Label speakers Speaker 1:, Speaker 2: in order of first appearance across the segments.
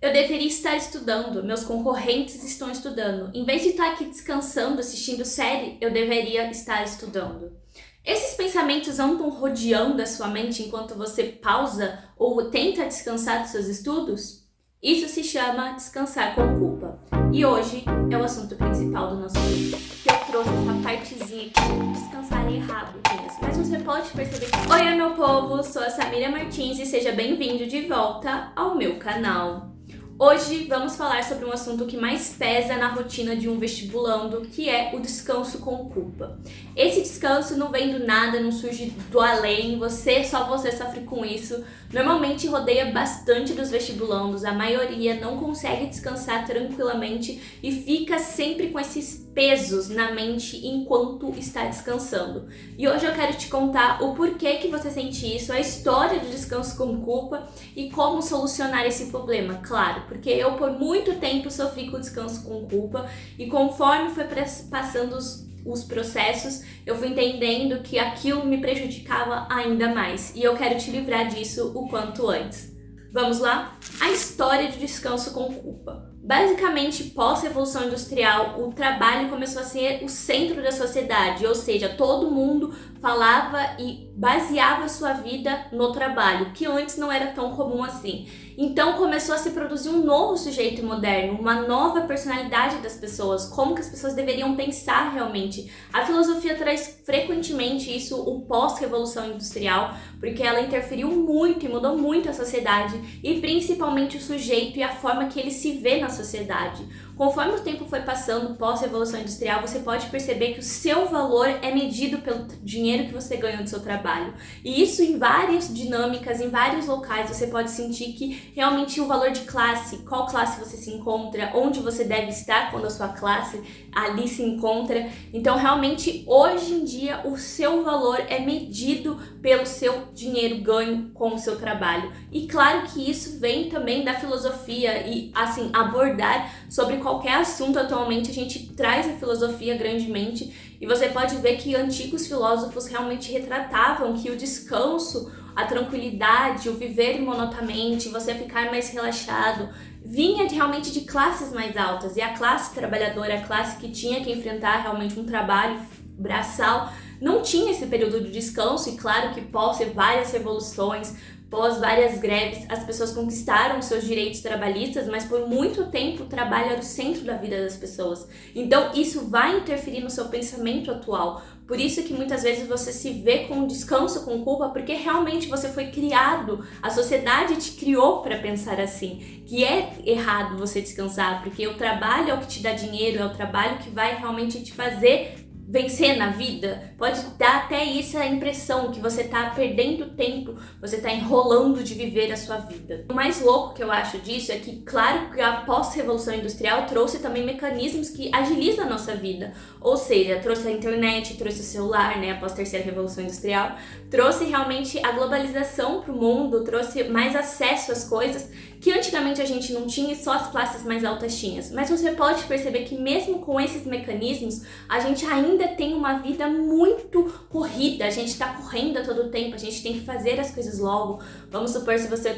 Speaker 1: Eu deveria estar estudando, meus concorrentes estão estudando. Em vez de estar aqui descansando, assistindo série, eu deveria estar estudando. Esses pensamentos andam rodeando a sua mente enquanto você pausa ou tenta descansar dos seus estudos? Isso se chama descansar com culpa. E hoje é o assunto principal do nosso vídeo, que eu trouxe essa partezinha aqui de descansar errado mesmo. Mas você pode perceber que... Oi, meu povo, sou a Samira Martins e seja bem-vindo de volta ao meu canal. Hoje vamos falar sobre um assunto que mais pesa na rotina de um vestibulando, que é o descanso com culpa. Esse descanso não vem do nada, não surge do além, só você sofre com isso. Normalmente rodeia bastante dos vestibulandos, a maioria não consegue descansar tranquilamente e fica sempre com esses pesos na mente enquanto está descansando. E hoje eu quero te contar o porquê que você sente isso, a história do descanso com culpa e como solucionar esse problema, claro, porque eu por muito tempo sofri com o descanso com culpa e conforme foi passando os processos, eu fui entendendo que aquilo me prejudicava ainda mais e eu quero te livrar disso o quanto antes. Vamos lá? A história do descanso com culpa. Basicamente, pós-revolução industrial, o trabalho começou a ser o centro da sociedade, ou seja, todo mundo falava e baseava sua vida no trabalho, que antes não era tão comum assim. Então começou a se produzir um novo sujeito moderno, uma nova personalidade das pessoas, como que as pessoas deveriam pensar realmente. A filosofia traz frequentemente isso, o pós-revolução industrial, porque ela interferiu muito e mudou muito a sociedade e principalmente o sujeito e a forma que ele se vê na sociedade. Conforme o tempo foi passando pós-revolução industrial, você pode perceber que o seu valor é medido pelo dinheiro que você ganha do seu trabalho. E isso em várias dinâmicas, em vários locais, você pode sentir que realmente o valor de classe, qual classe você se encontra, onde você deve estar quando a sua classe ali se encontra. Então realmente hoje em dia o seu valor é medido pelo seu dinheiro ganho com o seu trabalho. E claro que isso vem também da filosofia e assim abordar sobre qualquer assunto atualmente a gente traz a filosofia grandemente e você pode ver que antigos filósofos realmente retratavam que o descanso, a tranquilidade, o viver monotamente, você ficar mais relaxado, vinha realmente de classes mais altas e a classe trabalhadora, a classe que tinha que enfrentar realmente um trabalho braçal, não tinha esse período de descanso e claro que pós várias revoluções, pós várias greves, as pessoas conquistaram seus direitos trabalhistas, mas por muito tempo o trabalho era o centro da vida das pessoas. Então isso vai interferir no seu pensamento atual. Por isso que muitas vezes você se vê com descanso, com culpa, porque realmente você foi criado, a sociedade te criou para pensar assim, que é errado você descansar, porque o trabalho é o que te dá dinheiro, é o trabalho que vai realmente te fazer vencer na vida. Pode dar até isso a impressão que você tá perdendo tempo, você tá enrolando de viver a sua vida. O mais louco que eu acho disso é que, claro que a pós-revolução industrial trouxe também mecanismos que agilizam a nossa vida, ou seja, trouxe a internet, trouxe o celular, né, após a terceira revolução industrial, trouxe realmente a globalização pro mundo, trouxe mais acesso às coisas que antigamente a gente não tinha e só as classes mais altas tinham. Mas você pode perceber que mesmo com esses mecanismos, a gente ainda tem uma vida muito corrida, a gente tá correndo a todo tempo, a gente tem que fazer as coisas logo. Vamos supor, se você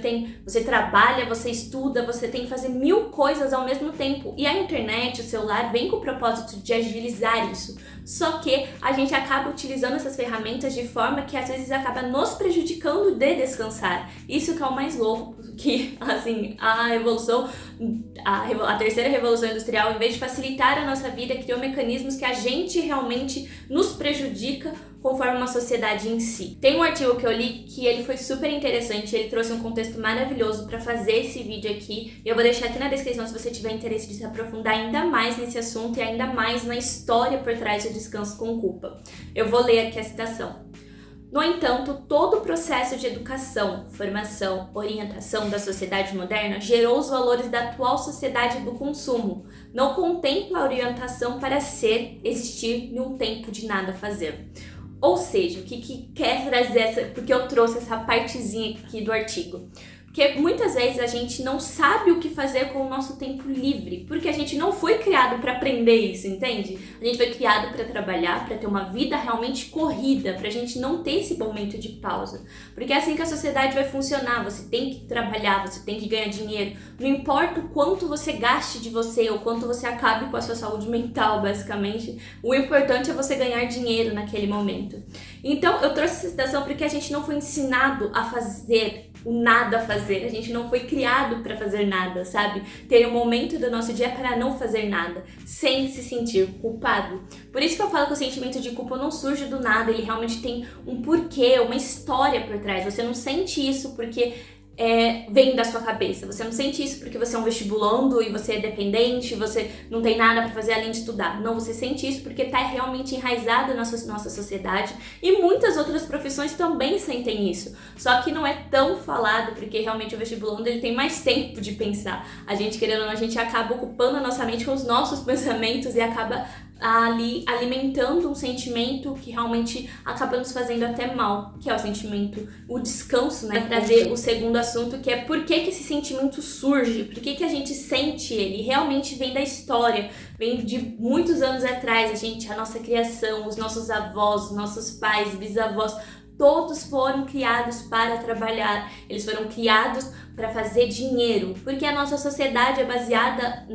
Speaker 1: trabalha, você estuda, você tem que fazer 1000 coisas ao mesmo tempo. E a internet, o celular, vem com o propósito de agilizar isso. Só que a gente acaba utilizando essas ferramentas de forma que às vezes acaba nos prejudicando de descansar. Isso que é o mais louco, que assim, a terceira revolução industrial, em vez de facilitar a nossa vida, criou mecanismos que a gente realmente nos prejudica conforme uma sociedade em si. Tem um artigo que eu li que ele foi super interessante, ele trouxe um contexto maravilhoso para fazer esse vídeo aqui. Eu vou deixar aqui na descrição se você tiver interesse de se aprofundar ainda mais nesse assunto e ainda mais na história por trás do descanso com culpa. Eu vou ler aqui a citação. No entanto, todo o processo de educação, formação, orientação da sociedade moderna gerou os valores da atual sociedade do consumo. Não contempla a orientação para ser, existir num tempo de nada fazer. Ou seja, o que quer trazer porque eu trouxe essa partezinha aqui do artigo. Porque muitas vezes a gente não sabe o que fazer com o nosso tempo livre, porque a gente não foi criado para aprender isso, entende? A gente foi criado para trabalhar, para ter uma vida realmente corrida, pra gente não ter esse momento de pausa. Porque é assim que a sociedade vai funcionar, você tem que trabalhar, você tem que ganhar dinheiro, não importa o quanto você gaste de você ou quanto você acabe com a sua saúde mental, basicamente, o importante é você ganhar dinheiro naquele momento. Então eu trouxe essa citação porque a gente não foi ensinado a fazer o nada a fazer, a gente não foi criado para fazer nada, sabe? Ter um momento do nosso dia para não fazer nada, sem se sentir culpado. Por isso que eu falo que o sentimento de culpa não surge do nada, ele realmente tem um porquê, uma história por trás. Você não sente isso porque vem da sua cabeça. Você não sente isso porque você é um vestibulando e você é dependente, você não tem nada para fazer além de estudar. Não, você sente isso porque tá realmente enraizado na nossa sociedade, e muitas outras profissões também sentem isso. Só que não é tão falado porque realmente o vestibulando ele tem mais tempo de pensar. A gente, querendo ou não, a gente acaba ocupando a nossa mente com os nossos pensamentos e acaba ali alimentando um sentimento que realmente acaba nos fazendo até mal, que é o sentimento, o descanso, né? Trazer o segundo assunto, que é por que esse sentimento surge, por que a gente sente ele. Realmente vem da história, vem de muitos anos atrás, a nossa criação, os nossos avós, os nossos pais, bisavós, todos foram criados para trabalhar, eles foram criados para fazer dinheiro, porque a nossa sociedade é baseada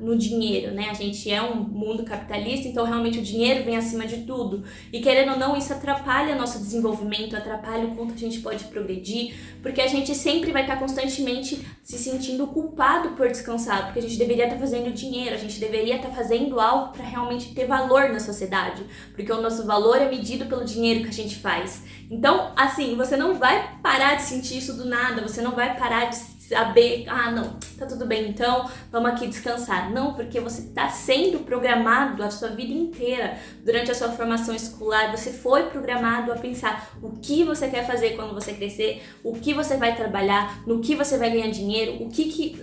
Speaker 1: no dinheiro, né? A gente é um mundo capitalista, então realmente o dinheiro vem acima de tudo. E querendo ou não, isso atrapalha nosso desenvolvimento, atrapalha o quanto a gente pode progredir, porque a gente sempre vai estar constantemente se sentindo culpado por descansar, porque a gente deveria estar fazendo dinheiro, a gente deveria estar fazendo algo para realmente ter valor na sociedade, porque o nosso valor é medido pelo dinheiro que a gente faz. Então, assim, você não vai parar de sentir isso do nada, você não vai parar de saber, não, tá tudo bem, então vamos aqui descansar. Não, porque você está sendo programado a sua vida inteira, durante a sua formação escolar, você foi programado a pensar o que você quer fazer quando você crescer, o que você vai trabalhar, no que você vai ganhar dinheiro,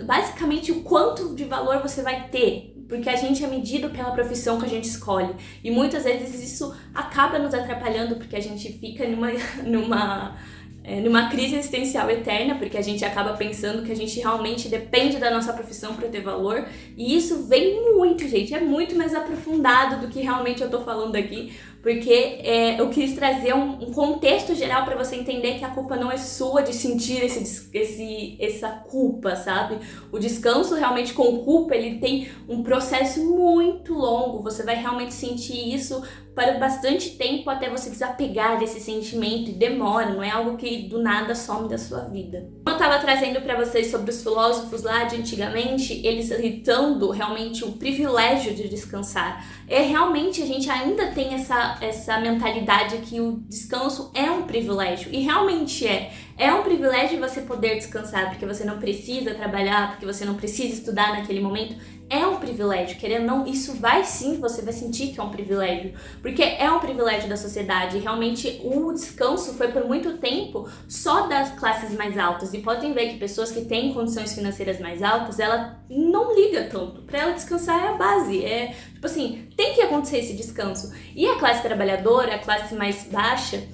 Speaker 1: basicamente o quanto de valor você vai ter. Porque a gente é medido pela profissão que a gente escolhe. E muitas vezes isso acaba nos atrapalhando, porque a gente fica numa crise existencial eterna, porque a gente acaba pensando que a gente realmente depende da nossa profissão para ter valor. E isso vem muito, gente, é muito mais aprofundado do que realmente eu tô falando aqui, porque eu quis trazer um contexto geral para você entender que a culpa não é sua de sentir essa culpa, sabe? O descanso realmente com culpa, ele tem um processo muito longo, você vai realmente sentir isso para bastante tempo até você desapegar desse sentimento, e demora, não é algo que do nada some da sua vida. Eu estava trazendo para vocês sobre os filósofos lá de antigamente, eles citando realmente o privilégio de descansar. Realmente a gente ainda tem essa mentalidade que o descanso é um privilégio, e realmente é um privilégio você poder descansar, porque você não precisa trabalhar, porque você não precisa estudar naquele momento. É um privilégio, querendo ou não, isso você vai sentir que é um privilégio, porque é um privilégio da sociedade. Realmente o descanso foi por muito tempo só das classes mais altas, e podem ver que pessoas que têm condições financeiras mais altas, ela não liga tanto, pra ela descansar é a base, tipo assim, tem que acontecer esse descanso. E a classe trabalhadora, a classe mais baixa,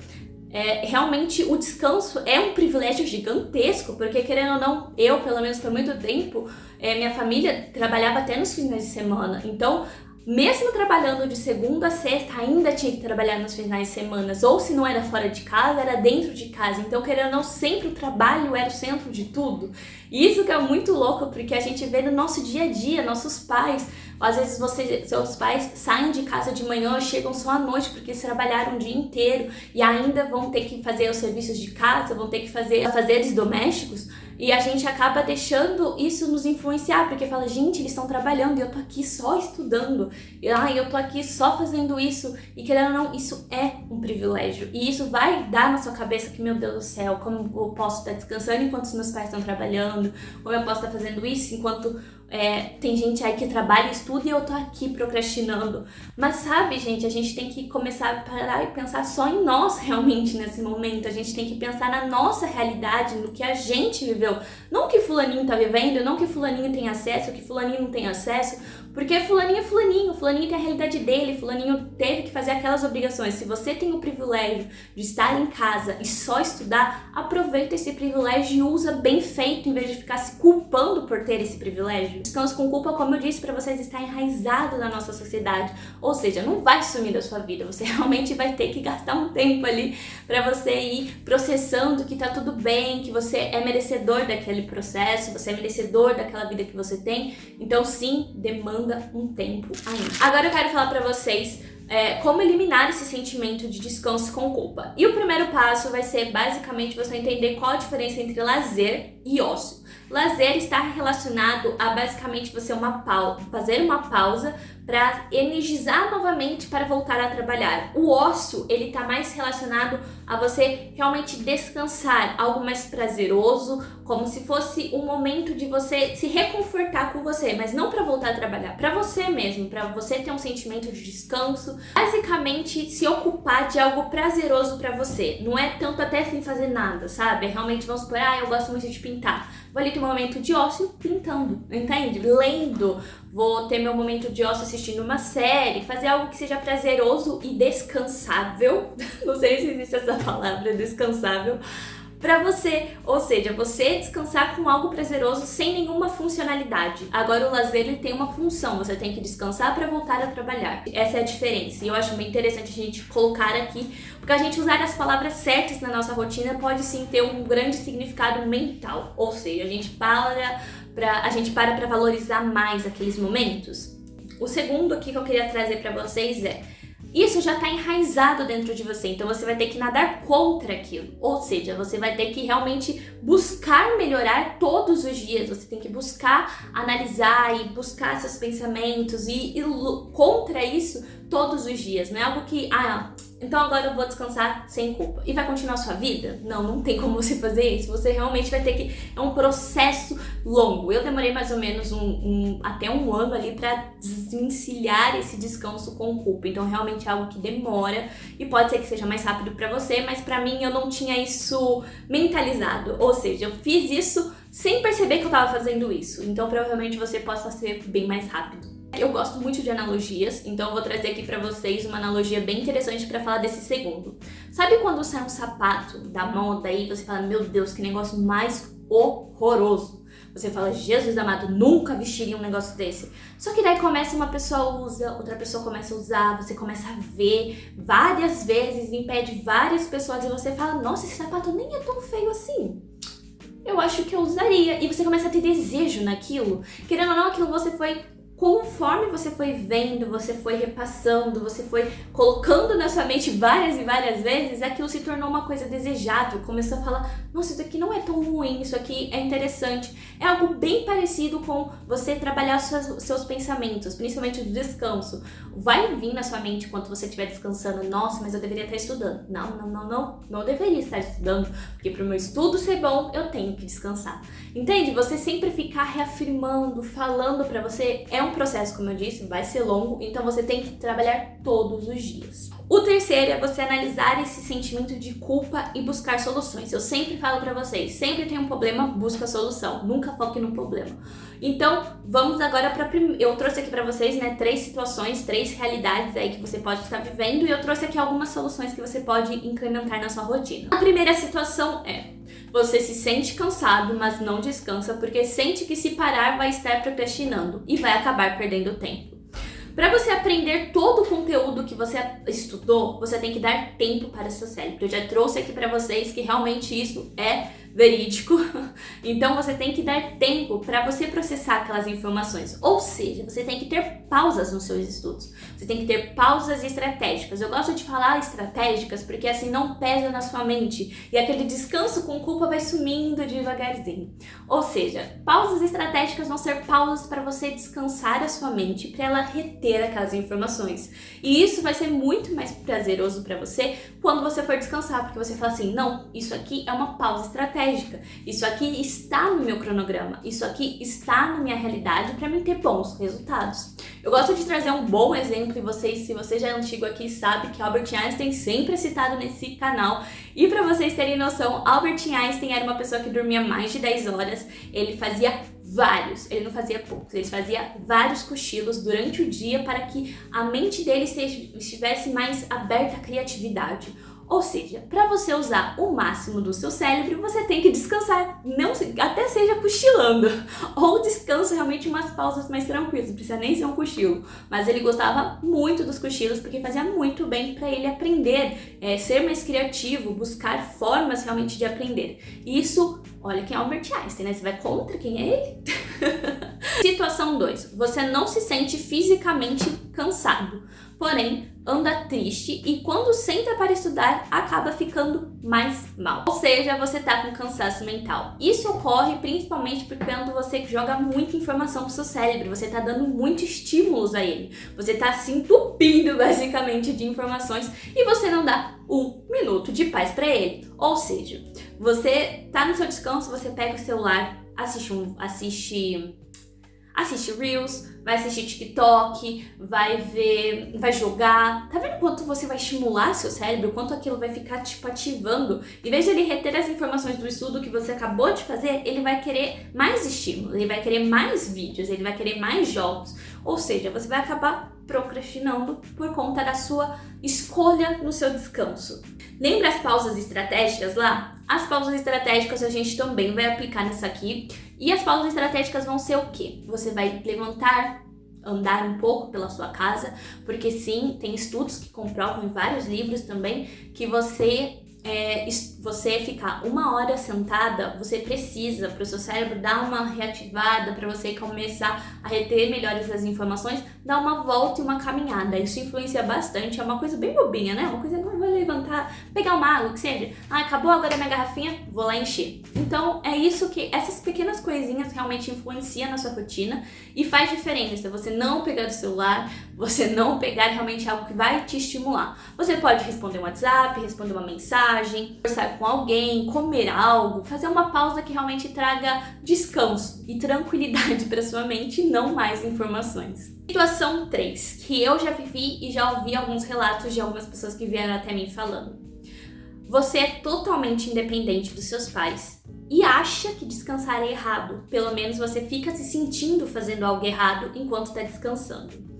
Speaker 1: realmente o descanso é um privilégio gigantesco, porque querendo ou não, eu pelo menos por muito tempo, minha família trabalhava até nos finais de semana, então mesmo trabalhando de segunda a sexta, ainda tinha que trabalhar nos finais de semana, ou se não era fora de casa, era dentro de casa. Então, querendo ou não, sempre o trabalho era o centro de tudo. E isso que é muito louco, porque a gente vê no nosso dia a dia, nossos pais, às vezes seus pais saem de casa de manhã, chegam só à noite, porque eles trabalharam o dia inteiro e ainda vão ter que fazer os serviços de casa, vão ter que fazer afazeres domésticos. E a gente acaba deixando isso nos influenciar, porque fala, gente, eles estão trabalhando e eu tô aqui só estudando, e eu tô aqui só fazendo isso, e querendo ou não, isso é um privilégio, e isso vai dar na sua cabeça que, meu Deus do céu, como eu posso estar descansando enquanto os meus pais estão trabalhando, como eu posso estar fazendo isso enquanto tem gente aí que trabalha e estuda e eu tô aqui procrastinando. Mas sabe, gente, a gente tem que começar a parar e pensar só em nós realmente nesse momento, a gente tem que pensar na nossa realidade, no que a gente vive viveu. Não que fulaninho tá vivendo, não que fulaninho tem acesso, que fulaninho não tem acesso, porque fulaninho é fulaninho, fulaninho tem a realidade dele, fulaninho teve que fazer aquelas obrigações. Se você tem o privilégio de estar em casa e só estudar, aproveita esse privilégio e usa bem feito, em vez de ficar se culpando por ter esse privilégio. Descanso com culpa, como eu disse pra vocês, está enraizado na nossa sociedade, ou seja, não vai sumir da sua vida, você realmente vai ter que gastar um tempo ali pra você ir processando que tá tudo bem, que você é merecedor daquele processo, você é merecedor daquela vida que você tem. Então sim, demanda um tempo ainda. Agora eu quero falar pra vocês como eliminar esse sentimento de descanso com culpa. E o primeiro passo vai ser basicamente você entender qual a diferença entre lazer e ócio. Lazer está relacionado a basicamente você fazer uma pausa para energizar novamente para voltar a trabalhar. O ócio, ele está mais relacionado a você realmente descansar, algo mais prazeroso, como se fosse um momento de você se reconfortar com você, mas não para voltar a trabalhar, para você mesmo, para você ter um sentimento de descanso, basicamente se ocupar de algo prazeroso para você. Não é tanto até sem fazer nada, sabe? É realmente, vamos supor, eu gosto muito de pintar. Vou ali ter um momento de ócio pintando, entende? Lendo. Vou ter meu momento de ócio assistindo uma série, fazer algo que seja prazeroso e descansável. Não sei se existe essa palavra, descansável, pra você. Ou seja, você descansar com algo prazeroso sem nenhuma funcionalidade. Agora o lazer, ele tem uma função, você tem que descansar para voltar a trabalhar. Essa é a diferença. E eu acho bem interessante a gente colocar aqui, porque a gente usar as palavras certas na nossa rotina pode sim ter um grande significado mental. Ou seja, a gente para para valorizar mais aqueles momentos. O segundo aqui que eu queria trazer para vocês isso já está enraizado dentro de você, então você vai ter que nadar contra aquilo. Ou seja, você vai ter que realmente buscar melhorar todos os dias. Você tem que buscar analisar e buscar seus pensamentos e ir contra isso todos os dias. Não é algo que, então agora eu vou descansar sem culpa. E vai continuar a sua vida? Não tem como você fazer isso. Você realmente vai ter que... É um processo longo. Eu demorei mais ou menos até um ano ali pra desvencilhar esse descanso com culpa. Então realmente é algo que demora e pode ser que seja mais rápido pra você, mas pra mim eu não tinha isso mentalizado. Ou seja, eu fiz isso sem perceber que eu tava fazendo isso. Então provavelmente você possa ser bem mais rápido. Eu gosto muito de analogias, então eu vou trazer aqui pra vocês uma analogia bem interessante pra falar desse segundo. Sabe quando sai um sapato da moda e você fala, meu Deus, que negócio mais horroroso. Você fala, Jesus amado, nunca vestiria um negócio desse. Só que daí começa, uma pessoa usa, outra pessoa começa a usar, você começa a ver várias vezes, impede várias pessoas e você fala, nossa, esse sapato nem é tão feio assim. Eu acho que eu usaria. E você começa a ter desejo naquilo. Querendo ou não, aquilo você foi... Conforme você foi vendo, você foi repassando, você foi colocando na sua mente várias e várias vezes, aquilo se tornou uma coisa desejável. Começou a falar, nossa, isso aqui não é tão ruim, isso aqui é interessante. É algo bem parecido com você trabalhar seus pensamentos, principalmente o descanso. Vai vir na sua mente enquanto você estiver descansando, nossa, mas eu deveria estar estudando. Não deveria estar estudando, porque para o meu estudo ser bom, eu tenho que descansar. Entende? Você sempre ficar reafirmando, falando para você, é um processo, como eu disse, vai ser longo, então você tem que trabalhar todos os dias. O terceiro é você analisar esse sentimento de culpa e buscar soluções. Eu sempre falo pra vocês, sempre tem um problema, busca a solução, nunca foque no problema. Então, vamos agora pra eu trouxe aqui pra vocês, 3 situações, 3 realidades aí que você pode estar vivendo e eu trouxe aqui algumas soluções que você pode incrementar na sua rotina. A primeira situação você se sente cansado, mas não descansa porque sente que se parar vai estar procrastinando e vai acabar perdendo tempo. Para você aprender todo o conteúdo que você estudou, você tem que dar tempo para seu cérebro. Eu já trouxe aqui para vocês que realmente isso é verídico. Então você tem que dar tempo para você processar aquelas informações. Ou seja, você tem que ter pausas nos seus estudos. Você tem que ter pausas estratégicas. Eu gosto de falar estratégicas porque assim não pesa na sua mente e aquele descanso com culpa vai sumindo devagarzinho. Ou seja, pausas estratégicas vão ser pausas para você descansar a sua mente, para ela reter aquelas informações. E isso vai ser muito mais prazeroso para você quando você for descansar, porque você fala assim, não, isso aqui é uma pausa estratégica. Isso aqui está no meu cronograma, isso aqui está na minha realidade para mim ter bons resultados. Eu gosto de trazer um bom exemplo, e se você já é antigo aqui, sabe que Albert Einstein sempre é citado nesse canal. E para vocês terem noção, Albert Einstein era uma pessoa que dormia mais de 10 horas, ele não fazia poucos, ele fazia vários cochilos durante o dia para que a mente dele estivesse mais aberta à criatividade. Ou seja, para você usar o máximo do seu cérebro, você tem que descansar, até seja cochilando, ou descanso realmente umas pausas mais tranquilas, não precisa nem ser um cochilo. Mas ele gostava muito dos cochilos porque fazia muito bem para ele aprender, ser mais criativo, buscar formas realmente de aprender. Isso, olha quem é Albert Einstein, né? Você vai contra quem é ele? Situação 2. Você não se sente fisicamente cansado, porém anda triste e quando senta para estudar acaba ficando mais mal. Ou seja, você tá com cansaço mental. Isso ocorre principalmente porque quando você joga muita informação pro seu cérebro, você tá dando muitos estímulos a ele. Você tá se entupindo basicamente de informações e você não dá um minuto de paz para ele. Ou seja, você tá no seu descanso, você pega o celular, assiste Reels, vai assistir TikTok, vai jogar. Tá vendo quanto você vai estimular seu cérebro, quanto aquilo vai ficar ativando? Em vez de ele reter as informações do estudo que você acabou de fazer, ele vai querer mais estímulo, ele vai querer mais vídeos, ele vai querer mais jogos. Ou seja, você vai acabar procrastinando por conta da sua escolha no seu descanso. Lembra as pausas estratégicas lá? As pausas estratégicas a gente também vai aplicar nessa aqui. E as pausas estratégicas vão ser o quê? Você vai levantar, andar um pouco pela sua casa, porque sim, tem estudos que comprovam em vários livros também que você ficar 1 hora sentada, você precisa, para o seu cérebro dar uma reativada, para você começar a reter melhores as informações, dar uma volta e uma caminhada. Isso influencia bastante, é uma coisa bem bobinha, né? Uma coisa que eu vou levantar, pegar uma água, que seja, acabou agora a minha garrafinha, vou lá encher. Então é isso que, essas pequenas coisinhas realmente influenciam na sua rotina e faz diferença. Você não pegar o celular, você não pegar realmente algo que vai te estimular. Você pode responder um WhatsApp, responder uma mensagem, conversar com alguém, comer algo, fazer uma pausa que realmente traga descanso e tranquilidade para sua mente e não mais informações. Situação 3, que eu já vivi e já ouvi alguns relatos de algumas pessoas que vieram até mim falando. Você é totalmente independente dos seus pais e acha que descansar é errado. Pelo menos você fica se sentindo fazendo algo errado enquanto está descansando.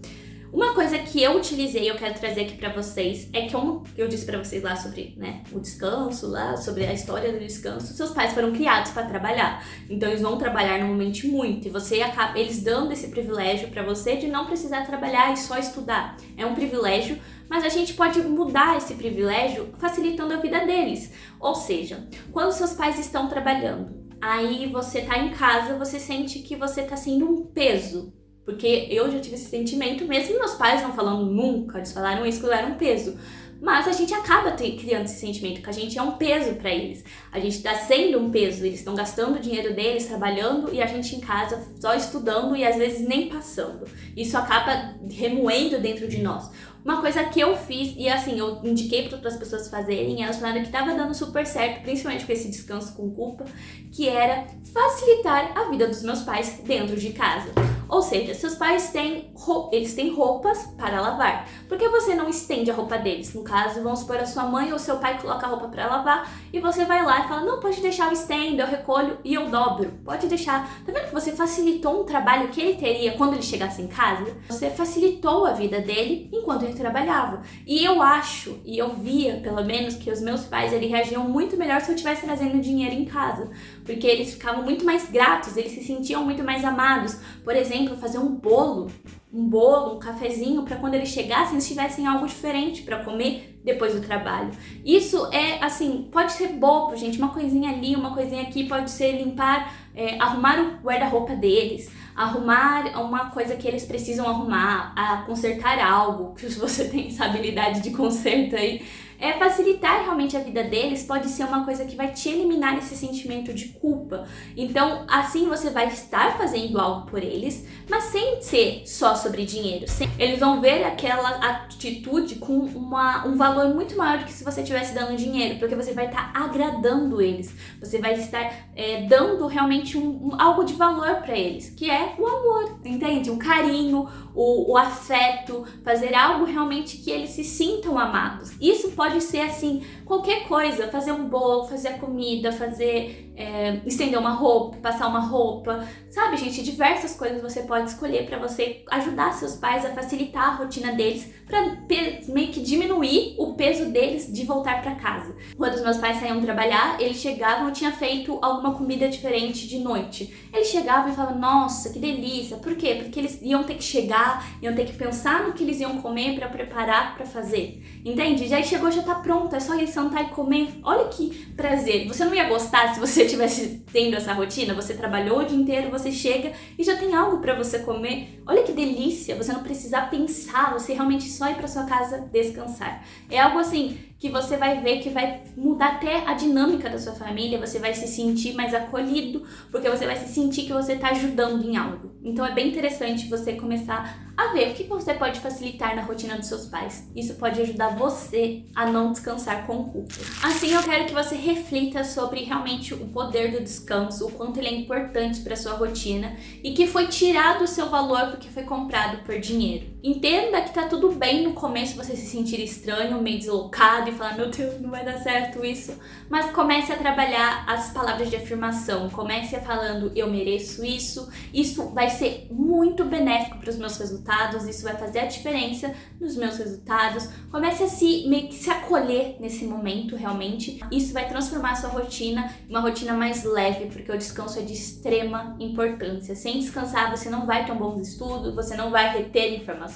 Speaker 1: Uma coisa que eu utilizei, eu quero trazer aqui pra vocês, é que eu disse pra vocês lá sobre, o descanso, lá sobre a história do descanso. Seus pais foram criados para trabalhar, então eles vão trabalhar normalmente muito e eles dando esse privilégio pra você de não precisar trabalhar e só estudar. É um privilégio, mas a gente pode mudar esse privilégio facilitando a vida deles. Ou seja, quando seus pais estão trabalhando, aí você tá em casa, você sente que você tá sendo um peso. Porque eu já tive esse sentimento, mesmo meus pais não falando nunca, eles falaram isso, que eu era um peso. Mas a gente acaba criando esse sentimento, que a gente é um peso pra eles. A gente tá sendo um peso, eles estão gastando o dinheiro deles, trabalhando, e a gente em casa só estudando e às vezes nem passando. Isso acaba remoendo dentro de nós. Uma coisa que eu fiz, e assim, eu indiquei para outras pessoas fazerem, e elas falaram que estava dando super certo, principalmente com esse descanso com culpa, que era facilitar a vida dos meus pais dentro de casa. Ou seja, seus pais têm roupas para lavar. Por que você não estende a roupa deles? No caso, vamos supor, a sua mãe ou seu pai coloca a roupa para lavar e você vai lá e fala, não, pode deixar, eu estendo, eu recolho e eu dobro. Pode deixar. Tá vendo que você facilitou um trabalho que ele teria quando ele chegasse em casa? Você facilitou a vida dele enquanto ele trabalhava. E eu acho, e eu via pelo menos, que os meus pais reagiam muito melhor se eu estivesse trazendo dinheiro em casa. Porque eles ficavam muito mais gratos, eles se sentiam muito mais amados. Por exemplo, fazer um bolo, um cafezinho, para quando eles chegassem, eles tivessem algo diferente para comer depois do trabalho. Isso é, assim, pode ser bobo, gente, uma coisinha ali, uma coisinha aqui, pode ser limpar, arrumar o guarda-roupa deles, arrumar uma coisa que eles precisam arrumar, consertar algo, que você tem essa habilidade de conserto aí, Facilitar realmente a vida deles pode ser uma coisa que vai te eliminar esse sentimento de culpa. Então, assim você vai estar fazendo algo por eles, mas sem ser só sobre dinheiro. Eles vão ver aquela atitude com um valor muito maior do que se você estivesse dando dinheiro, porque você vai estar agradando eles, você vai estar dando realmente algo de valor para eles, que é o amor, entende? O carinho, o afeto, fazer algo realmente que eles se sintam amados. Isso pode ser assim, qualquer coisa, fazer um bolo, fazer a comida, estender uma roupa, passar uma roupa, sabe, gente? Diversas coisas você pode escolher para você ajudar seus pais a facilitar a rotina deles, para meio que diminuir o peso deles de voltar para casa. Quando os meus pais saíam trabalhar, eles chegavam, eu tinha feito alguma comida diferente de noite. Eles chegavam e falavam, nossa, que delícia. Por quê? Porque eles iam ter que chegar, iam ter que pensar no que eles iam comer para preparar para fazer. Entende? Já chegou, já tá pronto, é só eles sentar e comer. Olha que prazer. Você não ia gostar se você estivesse tendo essa rotina? Você trabalhou o dia inteiro, você chega e já tem algo para você comer. Olha que delícia, você não precisar pensar, você realmente só ir para sua casa descansar. É algo assim que você vai ver que vai mudar até a dinâmica da sua família, você vai se sentir mais acolhido, porque você vai se sentir que você está ajudando em algo. Então é bem interessante você começar a ver o que você pode facilitar na rotina dos seus pais. Isso pode ajudar você a não descansar com culpa. Assim, eu quero que você reflita sobre realmente o poder do descanso, o quanto ele é importante para sua rotina e que foi tirado o seu valor porque foi comprado por dinheiro. Entenda que tá tudo bem no começo você se sentir estranho, meio deslocado e falar, meu Deus, não vai dar certo isso. Mas comece a trabalhar as palavras de afirmação. Comece falando, eu mereço isso. Isso vai ser muito benéfico para os meus resultados. Isso vai fazer a diferença nos meus resultados. Comece a meio que se acolher nesse momento, realmente. Isso vai transformar a sua rotina em uma rotina mais leve, porque o descanso é de extrema importância. Sem descansar, você não vai ter um bom estudo, você não vai reter informações.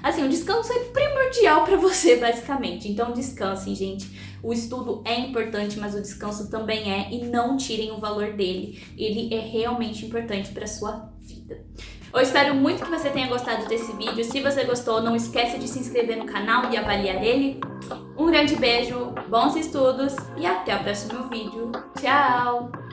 Speaker 1: Assim, o descanso é primordial para você, basicamente. Então, descansem, gente. O estudo é importante, mas o descanso também é, e não tirem o valor dele. Ele é realmente importante para sua vida. Eu espero muito que você tenha gostado desse vídeo. Se você gostou, não esqueça de se inscrever no canal e avaliar ele. Um grande beijo, bons estudos e até o próximo vídeo. Tchau!